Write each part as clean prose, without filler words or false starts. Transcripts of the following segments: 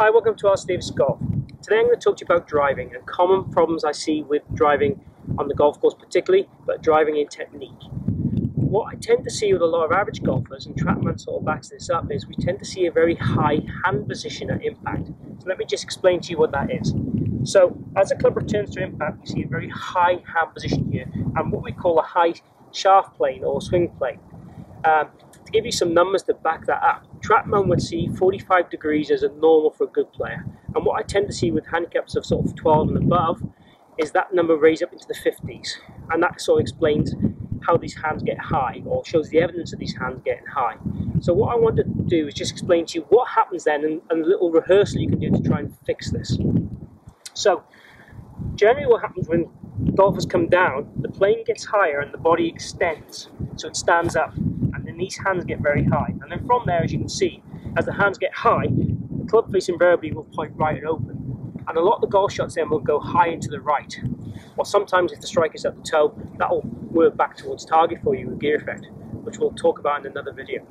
Hi, welcome to Alistair Davies Golf. Today I'm going to talk to you about driving and common problems I see with driving on the golf course particularly, but driving in technique. What I tend to see with a lot of average golfers, and Trackman sort of backs this up, is we tend to see a very high hand position at impact. So let me just explain to you what that is. So as the club returns to impact, we see a very high hand position here, and what we call a high shaft plane or swing plane. To give you some numbers to back that up, Trackman would see 45 degrees as a normal for a good player, and what I tend to see with handicaps of sort of 12 and above is that number raised up into the 50s, and that sort of explains how these hands get high, or shows the evidence of these hands getting high. So what I wanted to do is just explain to you what happens then, and a little rehearsal you can do to try and fix this. So generally what happens when golfers come down, the plane gets higher and the body extends, so it stands up, and then these hands get very high. And then from there, as you can see, as the hands get high, the club face invariably will point right and open. And a lot of the golf shots then will go high into the right. Or sometimes if the strike is at the toe, that will work back towards target for you with gear effect, which we'll talk about in another video.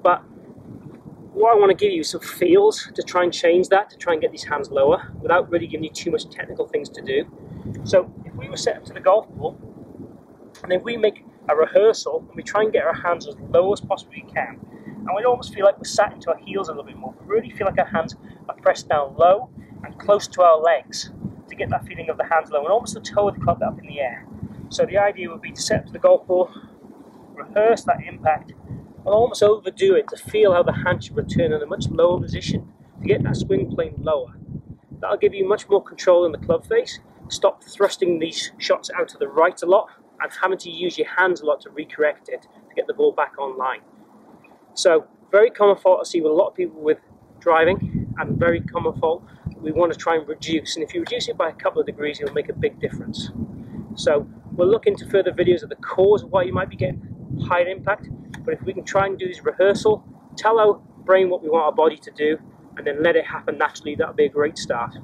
But what I want to give you is some feels to try and change that, to try and get these hands lower, without really giving you too much technical things to do. So if we were set up to the golf ball, and if we make a rehearsal, and we try and get our hands as low as possibly we can, and we'd almost feel like we're sat into our heels a little bit more, but really feel like our hands are pressed down low and close to our legs, to get that feeling of the hands low, and almost the toe of the club up in the air. So the idea would be to set up to the golf ball, rehearse that impact, and almost overdo it to feel how the hand should return in a much lower position, to get that swing plane lower. That'll give you much more control in the club face, stop thrusting these shots out to the right a lot, and having to use your hands a lot to recorrect it, to get the ball back online. So, very common fault I see with a lot of people with driving, and very common fault we want to try and reduce. And if you reduce it by a couple of degrees, it'll make a big difference. So, we'll look into further videos of the cause of why you might be getting high impact. But if we can try and do this rehearsal, tell our brain what we want our body to do, and then let it happen naturally, that'll be a great start.